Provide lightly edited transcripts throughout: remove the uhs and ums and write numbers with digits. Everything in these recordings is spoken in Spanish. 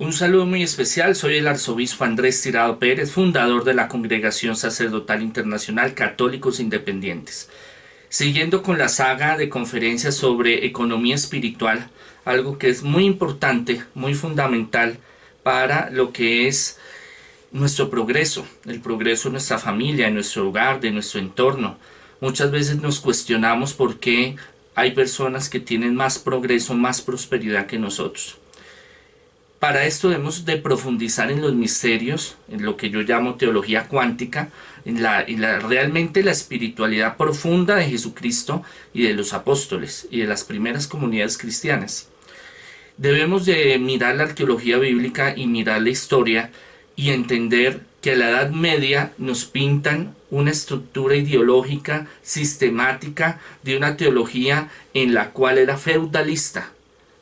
Un saludo muy especial, soy el arzobispo Andrés Tirado Pérez, fundador de la Congregación Sacerdotal Internacional Católicos Independientes. Siguiendo con la saga de conferencias sobre economía espiritual, algo que es muy importante, muy fundamental para lo que es nuestro progreso, el progreso de nuestra familia, de nuestro hogar, de nuestro entorno. Muchas veces nos cuestionamos por qué hay personas que tienen más progreso, más prosperidad que nosotros. Para esto debemos de profundizar en los misterios, en lo que yo llamo teología cuántica, realmente la espiritualidad profunda de Jesucristo y de los apóstoles y de las primeras comunidades cristianas. Debemos de mirar la arqueología bíblica y mirar la historia y entender que a la Edad Media nos pintan una estructura ideológica sistemática de una teología en la cual era feudalista.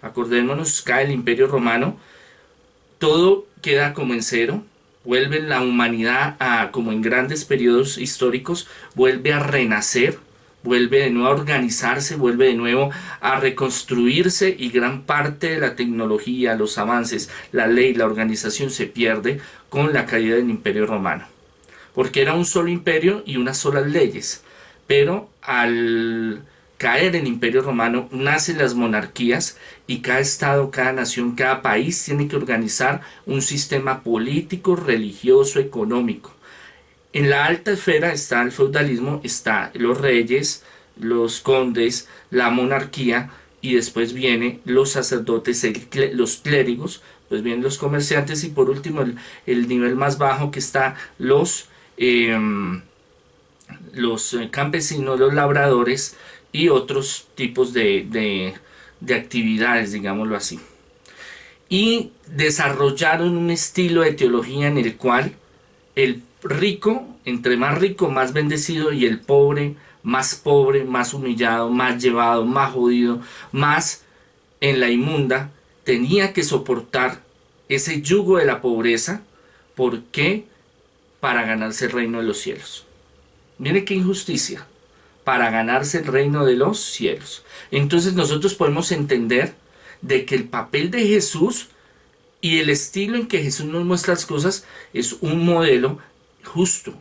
Acordémonos, cae el Imperio Romano, todo queda como en cero, vuelve la humanidad a, como en grandes periodos históricos, vuelve a renacer, vuelve de nuevo a organizarse, vuelve de nuevo a reconstruirse y gran parte de la tecnología, los avances, la ley, la organización se pierde con la caída del Imperio Romano. Porque era un solo imperio y unas solas leyes. Pero al caer el Imperio Romano nacen las monarquías y cada estado, cada nación, cada país tiene que organizar un sistema político, religioso, económico. En la alta esfera está el feudalismo, está los reyes, los condes, la monarquía y después vienen los sacerdotes, los clérigos, pues vienen los comerciantes y por último el nivel más bajo que está los campesinos, los labradores y otros tipos de actividades, digámoslo así. Y desarrollaron un estilo de teología en el cual el rico, entre más rico, más bendecido, y el pobre, más humillado, más llevado, más jodido, más en la inmunda, tenía que soportar ese yugo de la pobreza. ¿Por qué? Para ganarse el reino de los cielos. Mire qué injusticia, para ganarse el reino de los cielos. Entonces nosotros podemos entender de que el papel de Jesús y el estilo en que Jesús nos muestra las cosas es un modelo justo,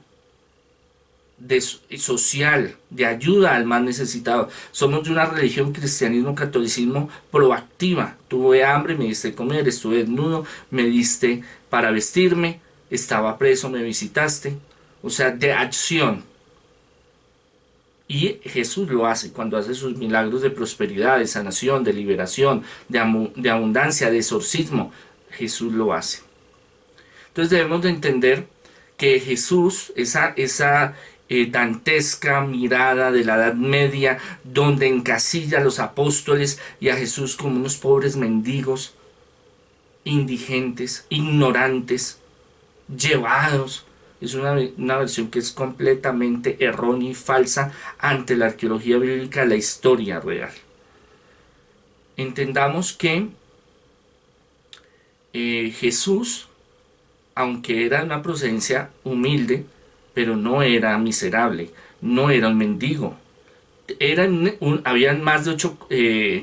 social, de ayuda al más necesitado. Somos de una religión, cristianismo, catolicismo proactiva. Tuve hambre, me diste de comer, estuve desnudo, me diste para vestirme, estaba preso, me visitaste. O sea, de acción. Y Jesús lo hace cuando hace sus milagros de prosperidad, de sanación, de liberación, de abundancia, de exorcismo. Jesús lo hace. Entonces debemos de entender que Jesús, esa dantesca mirada de la Edad Media, donde encasilla a los apóstoles y a Jesús como unos pobres mendigos, indigentes, ignorantes, llevados, es una versión que es completamente errónea y falsa ante la arqueología bíblica, la historia real. Entendamos que Jesús, aunque era de una procedencia humilde, pero no era miserable, no era un mendigo. Habían más de 8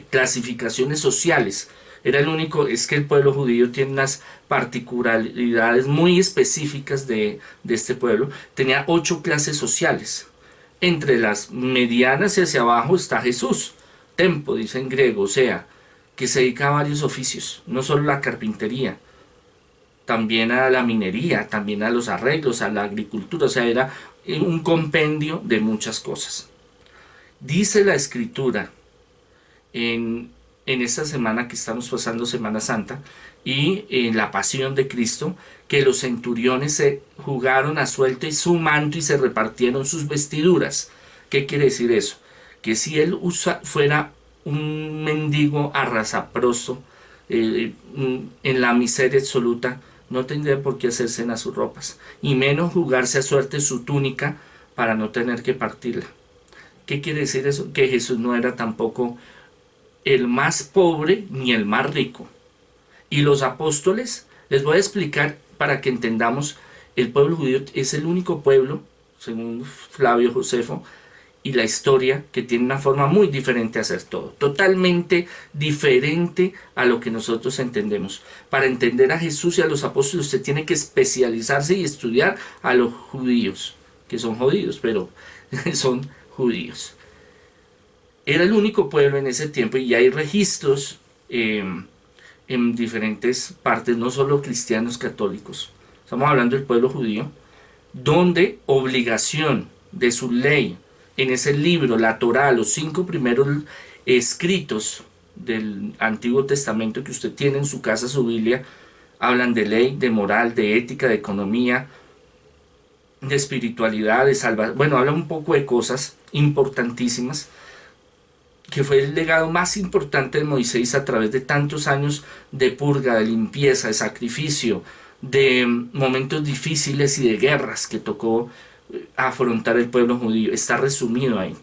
clasificaciones sociales. Era el único, es que el pueblo judío tiene unas particularidades muy específicas de este pueblo. Tenía 8 clases sociales. Entre las medianas y hacia abajo está Jesús, tempo, dice en griego, o sea, que se dedica a varios oficios, no solo la carpintería, también a la minería, también a los arreglos, a la agricultura, o sea, era un compendio de muchas cosas. Dice la Escritura en esta semana que estamos pasando, Semana Santa, y en la pasión de Cristo, que los centuriones se jugaron a suelto y su manto y se repartieron sus vestiduras. ¿Qué quiere decir eso? Que si él fuera un mendigo arrasaproso, en la miseria absoluta, no tendría por qué hacerse en sus ropas, y menos jugarse a suerte su túnica para no tener que partirla. ¿Qué quiere decir eso? Que Jesús no era tampoco el más pobre ni el más rico. Y los apóstoles, les voy a explicar para que entendamos, el pueblo judío es el único pueblo, según Flavio Josefo, y la historia, que tiene una forma muy diferente de hacer todo, totalmente diferente a lo que nosotros entendemos. Para entender a Jesús y a los apóstoles usted tiene que especializarse y estudiar a los judíos, que son jodidos, pero son judíos. Era el único pueblo en ese tiempo y hay registros en diferentes partes, no solo cristianos católicos. Estamos hablando del pueblo judío, donde obligación de su ley, en ese libro, la Torá, los 5 primeros escritos del Antiguo Testamento que usted tiene en su casa, su Biblia, hablan de ley, de moral, de ética, de economía, de espiritualidad, de salvación. Bueno, hablan un poco de cosas importantísimas, que fue el legado más importante de Moisés a través de tantos años de purga, de limpieza, de sacrificio, de momentos difíciles y de guerras que tocó afrontar el pueblo judío. Está resumido ahí.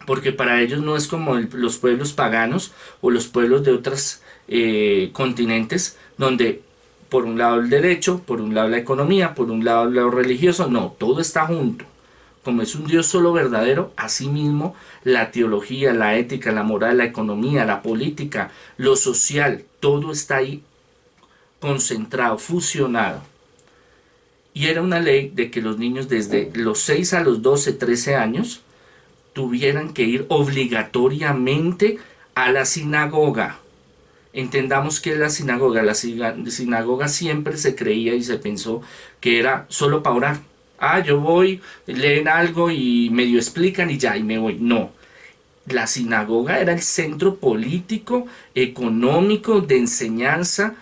Porque para ellos no es como los pueblos paganos o los pueblos de otros continentes, donde por un lado el derecho, por un lado la economía, por un lado lo religioso. No, todo está junto. Como es un Dios solo verdadero, asimismo la teología, la ética, la moral, la economía, la política, lo social, todo está ahí concentrado, fusionado. Y era una ley de que los niños desde los 6 a los 12, 13 años tuvieran que ir obligatoriamente a la sinagoga. Entendamos que es la sinagoga. La sinagoga siempre se creía y se pensó que era solo para orar. Ah, yo voy, leen algo y medio explican y ya, y me voy. No. La sinagoga era el centro político, económico, de enseñanza,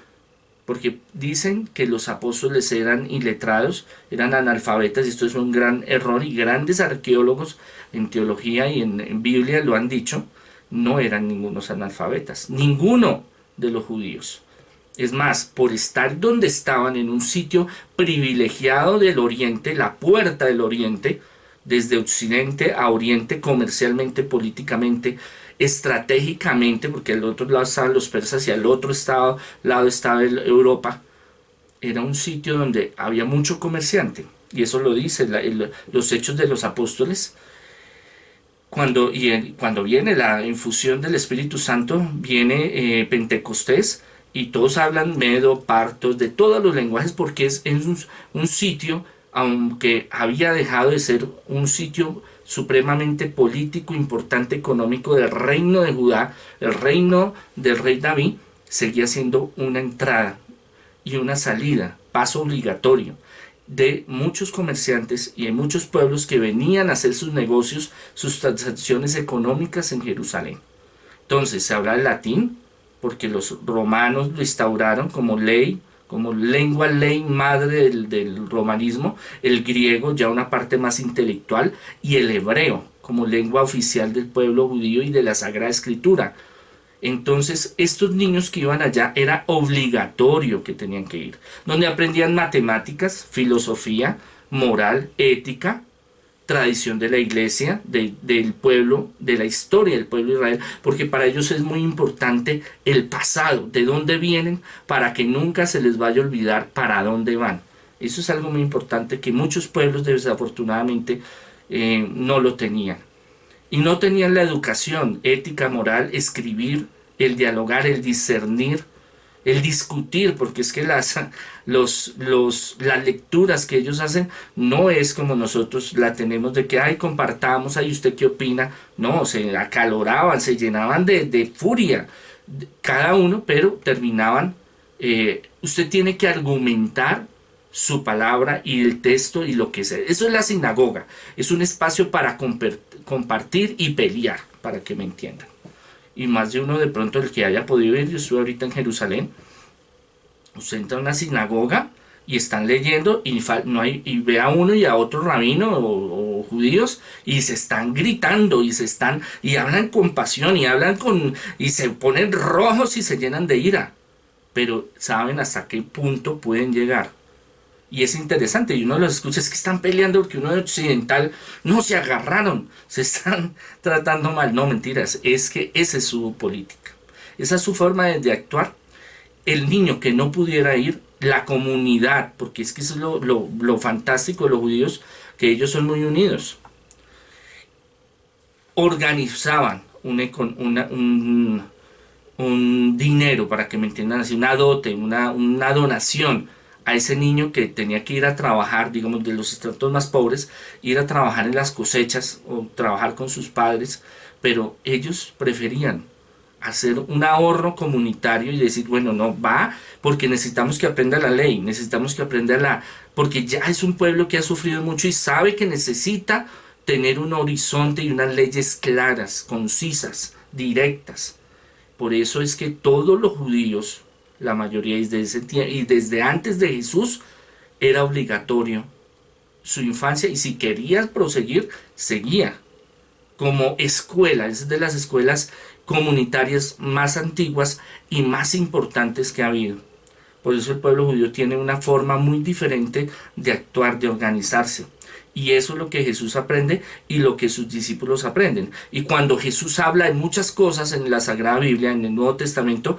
porque dicen que los apóstoles eran iletrados, eran analfabetas, y esto es un gran error, y grandes arqueólogos en teología y en Biblia lo han dicho, no eran ningunos analfabetas, ninguno de los judíos. Es más, por estar donde estaban, en un sitio privilegiado del Oriente, la puerta del Oriente, desde Occidente a Oriente, comercialmente, políticamente, estratégicamente, porque al otro lado estaban los persas y al otro lado estaba Europa, era un sitio donde había mucho comerciante, y eso lo dice los Hechos de los Apóstoles. Cuando viene la infusión del Espíritu Santo, viene Pentecostés, y todos hablan medo, partos, de todos los lenguajes, porque es un sitio, aunque había dejado de ser un sitio supremamente político, importante, económico del reino de Judá, el reino del rey David, seguía siendo una entrada y una salida, paso obligatorio de muchos comerciantes y de muchos pueblos que venían a hacer sus negocios, sus transacciones económicas en Jerusalén. Entonces se habla el latín, porque los romanos lo instauraron como ley, como ley madre del romanismo, el griego ya una parte más intelectual, y el hebreo como lengua oficial del pueblo judío y de la Sagrada Escritura. Entonces estos niños que iban allá era obligatorio que tenían que ir, donde aprendían matemáticas, filosofía, moral, ética, tradición de la iglesia, del pueblo, de la historia del pueblo de Israel, porque para ellos es muy importante el pasado, de dónde vienen, para que nunca se les vaya a olvidar para dónde van. Eso es algo muy importante que muchos pueblos desafortunadamente no lo tenían. Y no tenían la educación ética, moral, escribir, el dialogar, el discernir, el discutir, porque es que las lecturas que ellos hacen no es como nosotros la tenemos de que, ay, compartamos, ay, ¿usted qué opina? No, se acaloraban, se llenaban de furia, cada uno, pero terminaban, usted tiene que argumentar su palabra y el texto y lo que sea. Eso es la sinagoga, es un espacio para compartir y pelear, para que me entiendan. Y más de uno de pronto el que haya podido ir, yo estuve ahorita en Jerusalén, usted entra a una sinagoga y están leyendo y, y ve a uno y a otro rabino o judíos y se están gritando y hablan con pasión y se ponen rojos y se llenan de ira, pero saben hasta qué punto pueden llegar. Y es interesante, y uno los escucha, es que están peleando porque uno de occidental, no, se agarraron, se están tratando mal. No, mentiras, es que esa es su política, esa es su forma de actuar. El niño que no pudiera ir, la comunidad, porque es que eso es lo fantástico de los judíos, que ellos son muy unidos. organizaban un dinero, para que me entiendan así, una dote, una donación a ese niño que tenía que ir a trabajar, digamos, de los estratos más pobres, ir a trabajar en las cosechas o trabajar con sus padres, pero ellos preferían hacer un ahorro comunitario y decir, bueno, no va, porque necesitamos que aprenda la ley, necesitamos que aprenda porque ya es un pueblo que ha sufrido mucho y sabe que necesita tener un horizonte y unas leyes claras, concisas, directas. Por eso es que todos los judíos, la mayoría desde ese tiempo y desde antes de Jesús, era obligatorio su infancia, y si querías proseguir, seguía como escuela. Es de las escuelas comunitarias más antiguas y más importantes que ha habido. Por eso el pueblo judío tiene una forma muy diferente de actuar, de organizarse. Y eso es lo que Jesús aprende y lo que sus discípulos aprenden. Y cuando Jesús habla de muchas cosas en la Sagrada Biblia, en el Nuevo Testamento,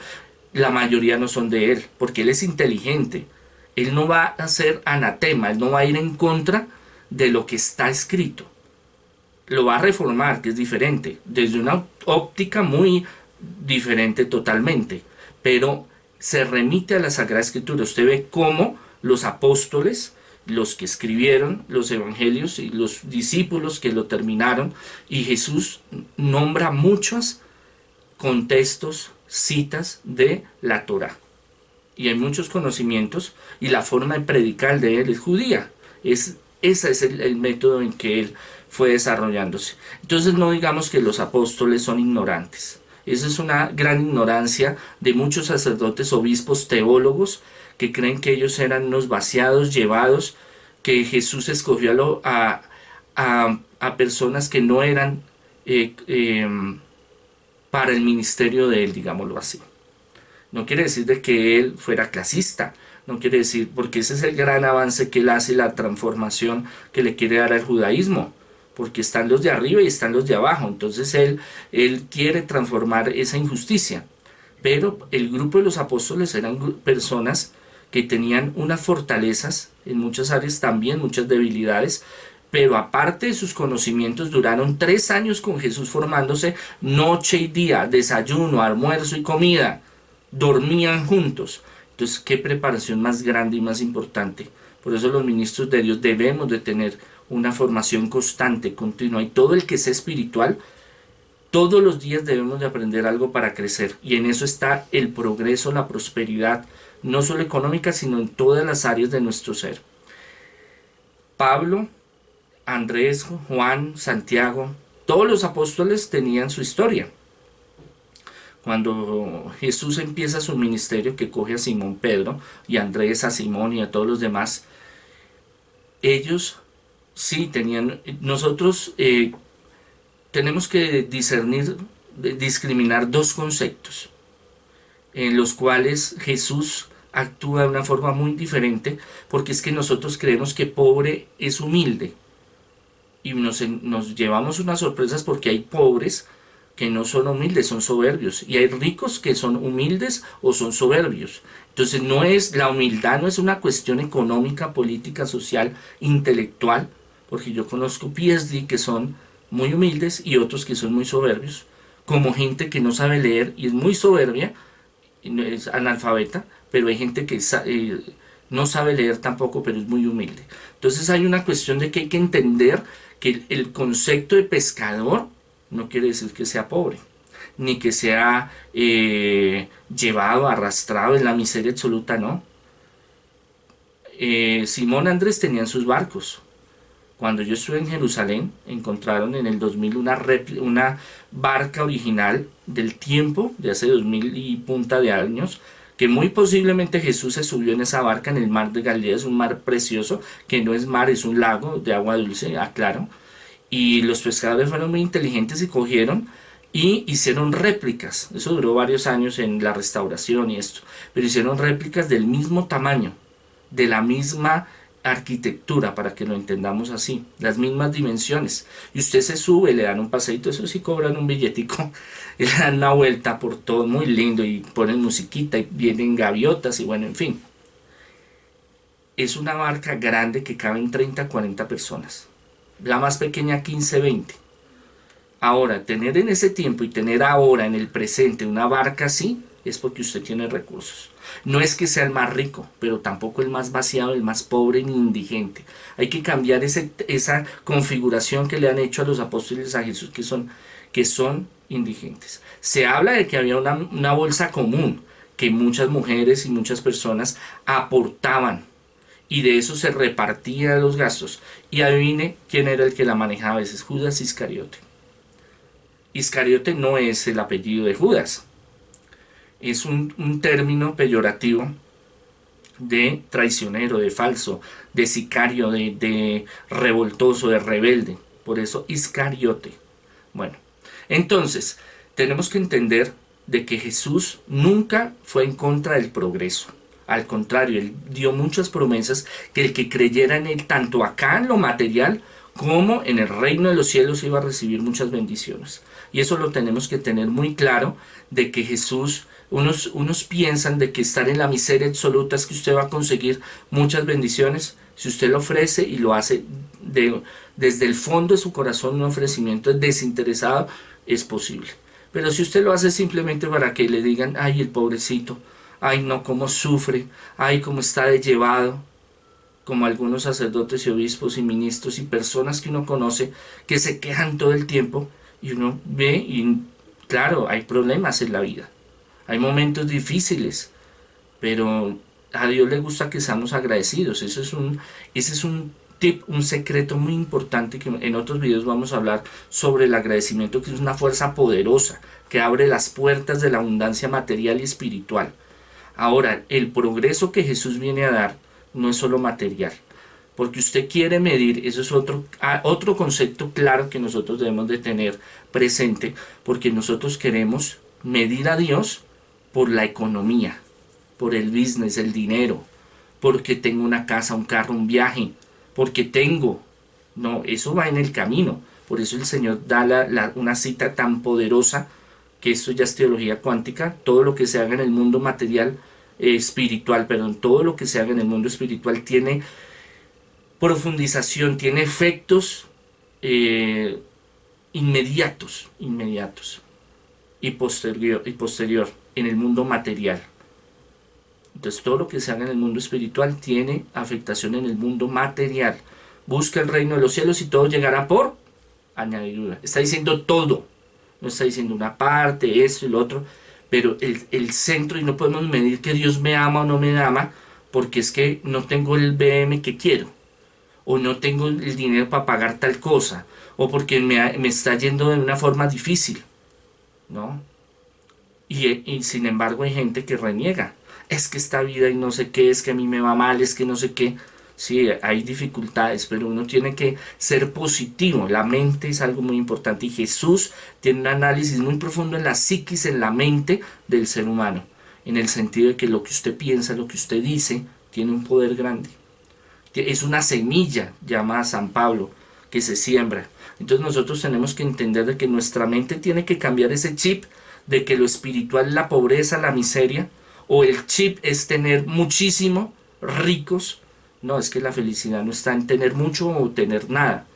la mayoría no son de él, porque él es inteligente. Él no va a ser anatema, él no va a ir en contra de lo que está escrito. Lo va a reformar, que es diferente, desde una óptica muy diferente totalmente. Pero se remite a la Sagrada Escritura. Usted ve cómo los apóstoles, los que escribieron los evangelios y los discípulos que lo terminaron, y Jesús nombra muchos contextos, citas de la Torá. Y hay muchos conocimientos, y la forma de predicar de él es judía. Ese es el método en que él fue desarrollándose. Entonces no digamos que los apóstoles son ignorantes. Esa es una gran ignorancia de muchos sacerdotes, obispos, teólogos, que creen que ellos eran unos vaciados, llevados, que Jesús escogió a personas que no eran eh, eh, para el ministerio de él, digámoslo así. No quiere decir de que él fuera clasista, no quiere decir, porque ese es el gran avance que él hace, la transformación que le quiere dar al judaísmo, porque están los de arriba y están los de abajo. Entonces él quiere transformar esa injusticia. Pero el grupo de los apóstoles eran personas que tenían unas fortalezas en muchas áreas, también muchas debilidades, pero aparte de sus conocimientos, duraron 3 años con Jesús formándose noche y día, desayuno, almuerzo y comida, dormían juntos. Entonces, qué preparación más grande y más importante. Por eso los ministros de Dios debemos de tener una formación constante, continua, y todo el que sea espiritual, todos los días debemos de aprender algo para crecer, y en eso está el progreso, la prosperidad, no solo económica, sino en todas las áreas de nuestro ser. Pablo, Andrés, Juan, Santiago, todos los apóstoles tenían su historia. Cuando Jesús empieza su ministerio, que coge a Simón Pedro y a Andrés, a Simón y a todos los demás, ellos sí tenían, nosotros tenemos que discriminar dos conceptos en los cuales Jesús actúa de una forma muy diferente, porque es que nosotros creemos que pobre es humilde, y nos llevamos unas sorpresas, porque hay pobres que no son humildes, son soberbios, y hay ricos que son humildes o son soberbios. Entonces la humildad no es una cuestión económica, política, social, intelectual, porque yo conozco PhD que son muy humildes y otros que son muy soberbios, como gente que no sabe leer y es muy soberbia, y no es analfabeta, pero hay gente que no sabe leer tampoco, pero es muy humilde. Entonces hay una cuestión de que hay que entender que el concepto de pescador no quiere decir que sea pobre, ni que sea llevado, arrastrado en la miseria absoluta, no. Simón Andrés tenían sus barcos. Cuando yo estuve en Jerusalén, encontraron en el 2000 una barca original del tiempo, de hace 2000 y punta de años, que muy posiblemente Jesús se subió en esa barca en el mar de Galilea. Es un mar precioso, que no es mar, es un lago de agua dulce, aclaro. Y los pescadores fueron muy inteligentes y cogieron y hicieron réplicas. Eso duró varios años en la restauración y esto, pero hicieron réplicas del mismo tamaño, de la misma arquitectura, para que lo entendamos así, las mismas dimensiones. Y usted se sube, le dan un paseito, eso sí cobran un billetico, y le dan una vuelta por todo, muy lindo, y ponen musiquita y vienen gaviotas, y bueno, en fin. Es una barca grande que caben 30, 40 personas. La más pequeña 15, 20. Ahora, tener en ese tiempo y tener ahora en el presente una barca así, es porque usted tiene recursos. No es que sea el más rico, pero tampoco el más vaciado, el más pobre ni indigente. Hay que cambiar esa configuración que le han hecho a los apóstoles a Jesús, que son indigentes. Se habla de que había una bolsa común que muchas mujeres y muchas personas aportaban y de eso se repartían los gastos. Y adivine quién era el que la manejaba a veces, Judas Iscariote. Iscariote no es el apellido de Judas, es un término peyorativo de traicionero, de falso, de sicario, de revoltoso, de rebelde. Por eso Iscariote. Bueno, entonces tenemos que entender de que Jesús nunca fue en contra del progreso. Al contrario, él dio muchas promesas que el que creyera en él, tanto acá en lo material como en el reino de los cielos, iba a recibir muchas bendiciones. Y eso lo tenemos que tener muy claro, de que Jesús, unos piensan de que estar en la miseria absoluta es que usted va a conseguir muchas bendiciones. Si usted lo ofrece y lo hace desde el fondo de su corazón, un ofrecimiento desinteresado, es posible. Pero si usted lo hace simplemente para que le digan, ay, el pobrecito, ay, no, cómo sufre, ay, cómo está de llevado, como algunos sacerdotes y obispos y ministros y personas que uno conoce que se quejan todo el tiempo, y uno ve y claro, hay problemas en la vida, hay momentos difíciles, pero a Dios le gusta que seamos agradecidos. Ese es un tip, un secreto muy importante que en otros videos vamos a hablar sobre el agradecimiento, que es una fuerza poderosa que abre las puertas de la abundancia material y espiritual. Ahora, el progreso que Jesús viene a dar no es solo material, porque usted quiere medir, eso es otro concepto claro que nosotros debemos de tener presente, porque nosotros queremos medir a Dios por la economía, por el business, el dinero, porque tengo una casa, un carro, un viaje, porque tengo. No, eso va en el camino. Por eso el Señor da una cita tan poderosa, que esto ya es teología cuántica, todo lo que se haga en el mundo material, espiritual, perdón, todo lo que se haga en el mundo espiritual tiene profundización, tiene efectos eh, inmediatos y posterior en el mundo material. Entonces todo lo que se haga en el mundo espiritual tiene afectación en el mundo material. Busca el reino de los cielos y todo llegará por añadidura. Está diciendo todo, no está diciendo una parte, esto y lo otro, pero el centro, y no podemos medir que Dios me ama o no me ama, porque es que no tengo el BM que quiero, o no tengo el dinero para pagar tal cosa, o porque me está yendo de una forma difícil, ¿no? Y sin embargo hay gente que reniega. Es que esta vida y no sé qué, es que a mí me va mal, es que no sé qué. Sí, hay dificultades, pero uno tiene que ser positivo. La mente es algo muy importante y Jesús tiene un análisis muy profundo en la psiquis, en la mente del ser humano, en el sentido de que lo que usted piensa, lo que usted dice, tiene un poder grande. Es una semilla, llama a San Pablo, que se siembra. Entonces nosotros tenemos que entender de que nuestra mente tiene que cambiar ese chip de que lo espiritual es la pobreza, la miseria, o el chip es tener muchísimo, ricos. No, es que la felicidad no está en tener mucho o tener nada,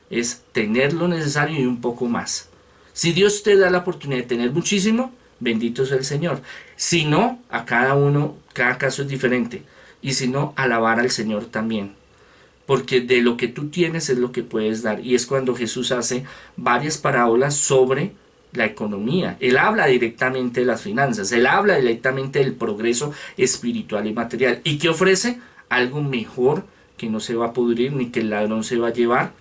es tener lo necesario y un poco más. Si Dios te da la oportunidad de tener muchísimo, bendito sea el Señor. Si no, a cada uno, cada caso es diferente. Y si no, alabar al Señor también. Porque de lo que tú tienes es lo que puedes dar. Y es cuando Jesús hace varias parábolas sobre la economía. Él habla directamente de las finanzas. Él habla directamente del progreso espiritual y material. ¿Y qué ofrece? Algo mejor, que no se va a pudrir ni que el ladrón se va a llevar,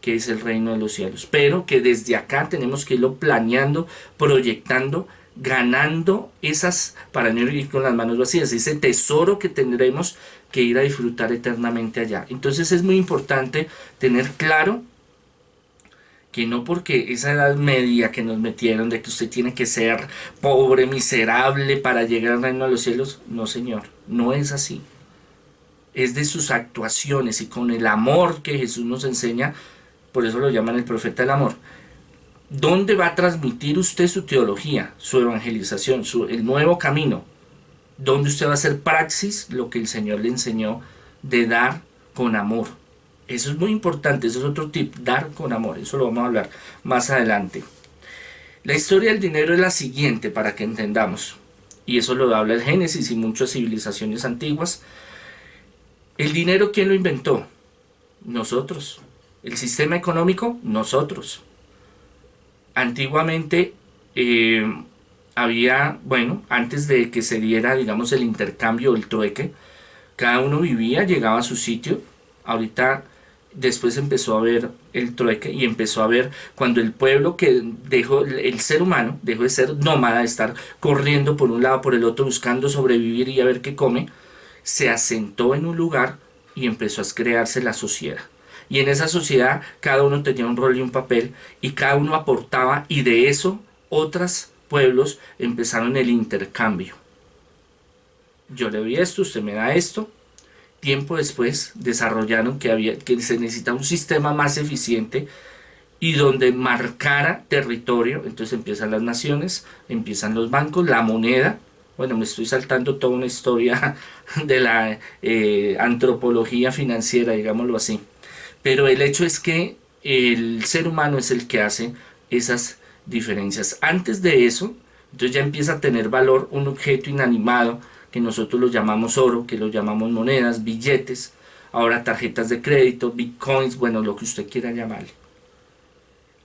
que es el reino de los cielos. Pero que desde acá tenemos que irlo planeando, proyectando, ganando esas, para no ir con las manos vacías, ese tesoro que tendremos que ir a disfrutar eternamente allá. Entonces es muy importante tener claro que no porque esa edad media que nos metieron de que usted tiene que ser pobre, miserable para llegar al reino de los cielos, no señor, no es así. Es de sus actuaciones y con el amor que Jesús nos enseña, por eso lo llaman el profeta del amor. ¿Dónde va a transmitir usted su teología, su evangelización, el nuevo camino? ¿Dónde usted va a hacer praxis lo que el Señor le enseñó de dar con amor? Eso es muy importante, eso es otro tip, dar con amor. Eso lo vamos a hablar más adelante. La historia del dinero es la siguiente para que entendamos, y eso lo habla el Génesis y muchas civilizaciones antiguas. El dinero, ¿quién lo inventó? Nosotros. El sistema económico, nosotros. Antiguamente eh, había, bueno, antes de que se diera, digamos, el intercambio, el trueque, cada uno vivía, llegaba a su sitio. Ahorita después empezó a ver el trueque y empezó a ver cuando el pueblo que dejó, el ser humano dejó de ser nómada, de estar corriendo por un lado, por el otro, buscando sobrevivir y a ver qué come, se asentó en un lugar y empezó a crearse la sociedad. Y en esa sociedad cada uno tenía un rol y un papel y cada uno aportaba y de eso otros pueblos empezaron el intercambio. Yo le doy esto, usted me da esto. Tiempo después desarrollaron que se necesita un sistema más eficiente y donde marcara territorio. Entonces empiezan las naciones, empiezan los bancos, la moneda. Bueno, me estoy saltando toda una historia de la antropología financiera, digámoslo así. Pero el hecho es que el ser humano es el que hace esas diferencias. Antes de eso, entonces ya empieza a tener valor un objeto inanimado que nosotros lo llamamos oro, que lo llamamos monedas, billetes, ahora tarjetas de crédito, bitcoins, bueno, lo que usted quiera llamarle.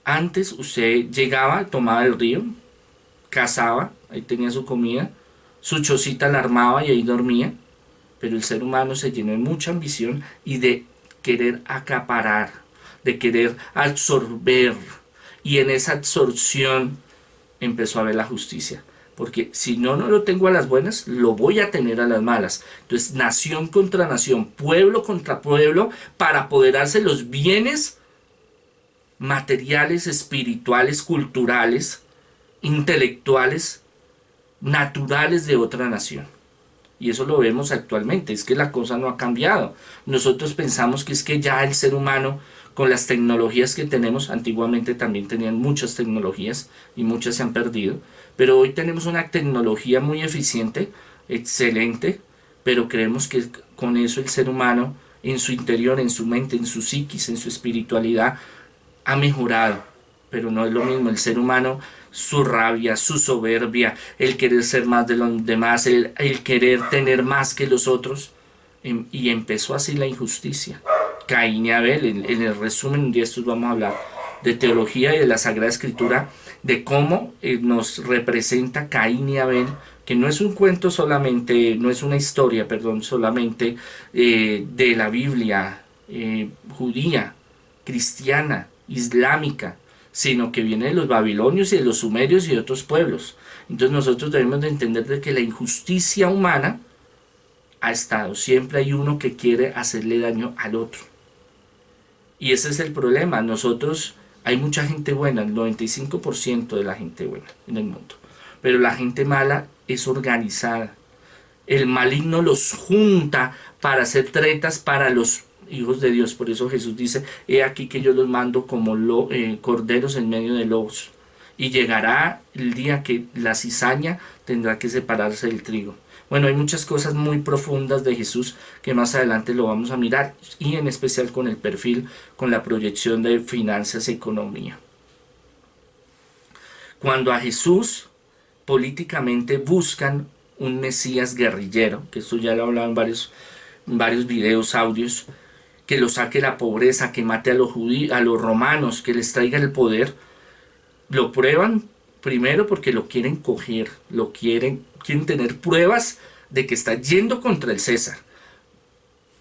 Antes usted llegaba, tomaba el río, cazaba, ahí tenía su comida, su chocita la armaba y ahí dormía, pero el ser humano se llenó de mucha ambición y de querer acaparar, de querer absorber, y en esa absorción empezó a ver la justicia. Porque si no, no lo tengo a las buenas, lo voy a tener a las malas. Entonces, nación contra nación, pueblo contra pueblo, para apoderarse los bienes materiales, espirituales, culturales, intelectuales, naturales de otra nación. Y eso lo vemos actualmente, es que la cosa no ha cambiado. Nosotros pensamos que es que ya el ser humano, con las tecnologías que tenemos, antiguamente también tenían muchas tecnologías y muchas se han perdido, pero hoy tenemos una tecnología muy eficiente, excelente, pero creemos que con eso el ser humano, en su interior, en su mente, en su psiquis, en su espiritualidad, ha mejorado, pero no es lo mismo. El ser humano, su rabia, su soberbia, el querer ser más de los demás, el querer tener más que los otros, y empezó así la injusticia. Caín y Abel, en el resumen, un día estos vamos a hablar de teología y de la Sagrada Escritura, de cómo nos representa Caín y Abel, que no es un cuento solamente, no es una historia, perdón, solamente de la Biblia judía, cristiana, islámica, sino que viene de los babilonios y de los sumerios y de otros pueblos. Entonces nosotros debemos de entender de que la injusticia humana ha estado. Siempre hay uno que quiere hacerle daño al otro. Y ese es el problema. Nosotros, hay mucha gente buena, el 95% de la gente buena en el mundo. Pero la gente mala es organizada. El maligno los junta para hacer tretas para los hijos de Dios. Por eso Jesús dice, he aquí que yo los mando como corderos en medio de lobos. Y llegará el día que la cizaña tendrá que separarse del trigo. Bueno, hay muchas cosas muy profundas de Jesús que más adelante lo vamos a mirar, y en especial con el perfil, con la proyección de finanzas y economía. Cuando a Jesús políticamente buscan un Mesías guerrillero, que esto ya lo he hablado en varios videos, audios, que lo saque la pobreza, que mate a los judíos, a los romanos, que les traiga el poder, lo prueban primero porque lo quieren coger, quieren tener pruebas de que está yendo contra el César.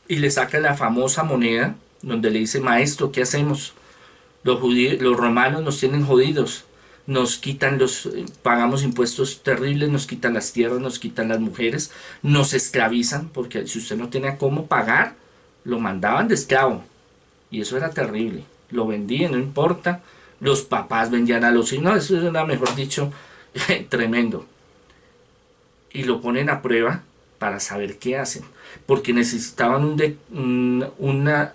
Y le saca la famosa moneda donde le dice, maestro, ¿qué hacemos? Los romanos nos tienen jodidos, nos quitan pagamos impuestos terribles, nos quitan las tierras, nos quitan las mujeres, nos esclavizan, porque si usted no tenía cómo pagar, lo mandaban de esclavo. Y eso era terrible. Lo vendían, no importa. Los papás vendían a los hijos. No, eso era, mejor dicho, tremendo. Y lo ponen a prueba para saber qué hacen. Porque necesitaban una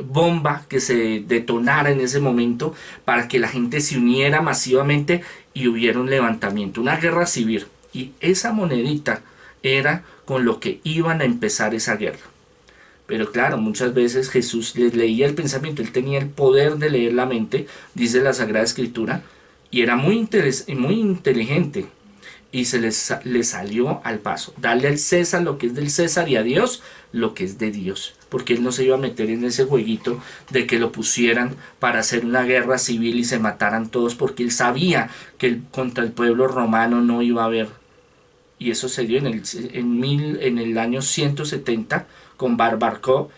bomba que se detonara en ese momento para que la gente se uniera masivamente y hubiera un levantamiento, una guerra civil. Y esa monedita era con lo que iban a empezar esa guerra. Pero claro, muchas veces Jesús les leía el pensamiento, él tenía el poder de leer la mente, dice la Sagrada Escritura, y era muy inteligente, y le salió al paso. Darle al César lo que es del César y a Dios lo que es de Dios. Porque él no se iba a meter en ese jueguito de que lo pusieran para hacer una guerra civil y se mataran todos, porque él sabía que contra el pueblo romano no iba a haber. Y eso se dio en el año 170 con Bar Barkó,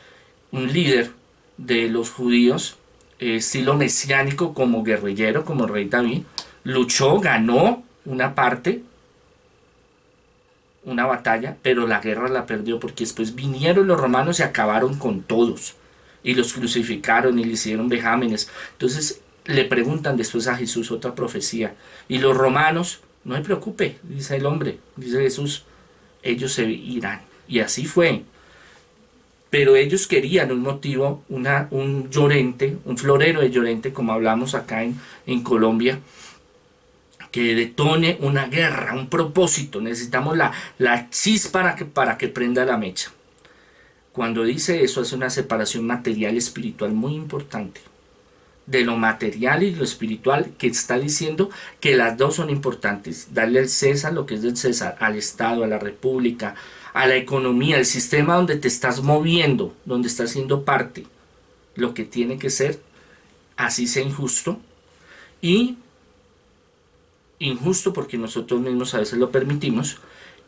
un líder de los judíos, estilo mesiánico, como guerrillero, como rey David. Luchó, ganó una parte, una batalla, pero la guerra la perdió porque después vinieron los romanos y acabaron con todos y los crucificaron y le hicieron vejámenes. Entonces le preguntan después a Jesús otra profecía, y los romanos, no se preocupe, dice el hombre, dice Jesús, ellos se irán. Y así fue. Pero ellos querían un motivo, un llorente, un florero de llorente, como hablamos acá en Colombia, que detone una guerra, un propósito. Necesitamos la chispa para que prenda la mecha. Cuando dice eso, hace una separación material y espiritual muy importante. De lo material y lo espiritual, que está diciendo que las dos son importantes. Darle al César lo que es del César, al Estado, a la República, a la economía, al sistema donde te estás moviendo, donde estás siendo parte, lo que tiene que ser, así sea injusto, y injusto porque nosotros mismos a veces lo permitimos,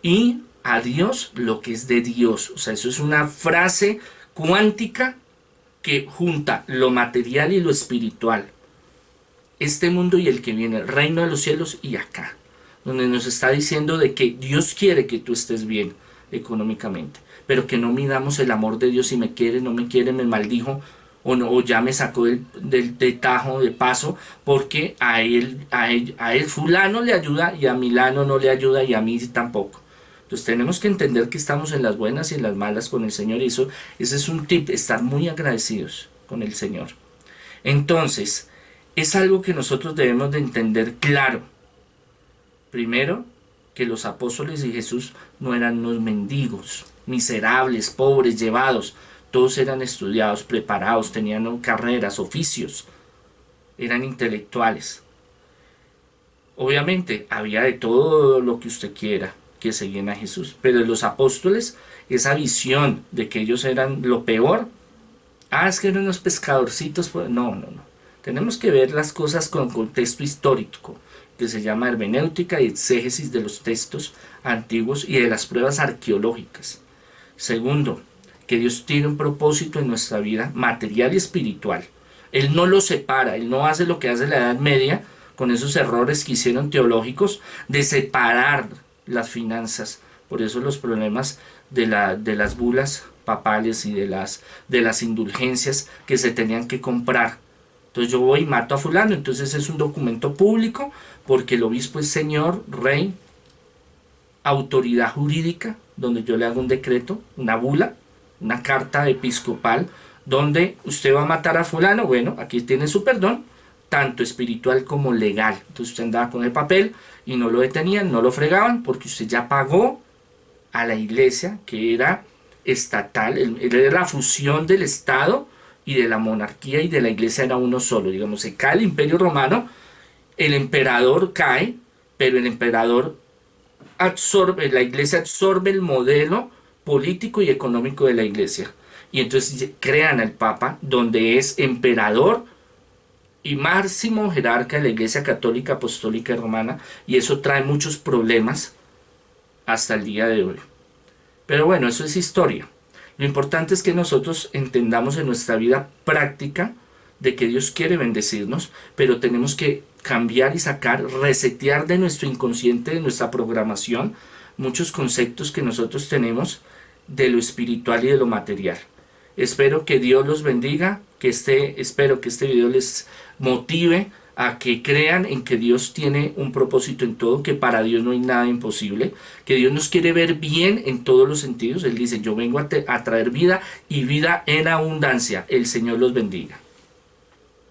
y a Dios lo que es de Dios. O sea, eso es una frase cuántica que junta lo material y lo espiritual, este mundo y el que viene, el reino de los cielos y acá, donde nos está diciendo de que Dios quiere que tú estés bien económicamente, pero que no midamos el amor de Dios. Si me quiere, no me quiere, me maldijo, o, no, o ya me sacó de tajo, de paso, porque a él fulano le ayuda y a Milano no le ayuda y a mí tampoco. Entonces tenemos que entender que estamos en las buenas y en las malas con el Señor, y ese es un tip, estar muy agradecidos con el Señor. Entonces, es algo que nosotros debemos de entender claro. Primero, que los apóstoles y Jesús no eran unos mendigos, miserables, pobres, llevados. Todos eran estudiados, preparados, tenían carreras, oficios, eran intelectuales. Obviamente, había de todo lo que usted quiera que seguían a Jesús, pero los apóstoles, esa visión de que ellos eran lo peor, es que eran unos pescadorcitos, no. Tenemos que ver las cosas con contexto histórico, que se llama hermenéutica y exégesis de los textos antiguos y de las pruebas arqueológicas. Segundo, que Dios tiene un propósito en nuestra vida material y espiritual. Él no lo separa, Él no hace lo que hace la Edad Media con esos errores que hicieron teológicos de separar las finanzas. Por eso los problemas de las bulas papales y de las indulgencias que se tenían que comprar. Entonces yo voy y mato a fulano, entonces es un documento público porque el obispo es señor, rey, autoridad jurídica, donde yo le hago un decreto, una bula, una carta episcopal, donde usted va a matar a fulano. Bueno, aquí tiene su perdón, tanto espiritual como legal. Entonces usted andaba con el papel y no lo detenían, no lo fregaban, porque usted ya pagó a la iglesia, que era estatal, era la fusión del Estado y de la monarquía, y de la iglesia era uno solo. Digamos, se cae el Imperio Romano, el emperador cae, pero el emperador absorbe, la iglesia absorbe el modelo político y económico de la iglesia. Y entonces crean al Papa, donde es emperador y máximo jerarca de la Iglesia Católica, Apostólica y Romana, y eso trae muchos problemas hasta el día de hoy. Pero bueno, eso es historia. Lo importante es que nosotros entendamos en nuestra vida práctica de que Dios quiere bendecirnos, pero tenemos que cambiar y sacar, resetear de nuestro inconsciente, de nuestra programación, muchos conceptos que nosotros tenemos de lo espiritual y de lo material. Espero que Dios los bendiga, espero que este video les motive a que crean en que Dios tiene un propósito en todo, que para Dios no hay nada imposible, que Dios nos quiere ver bien en todos los sentidos. Él dice, yo vengo a traer vida y vida en abundancia. El Señor los bendiga.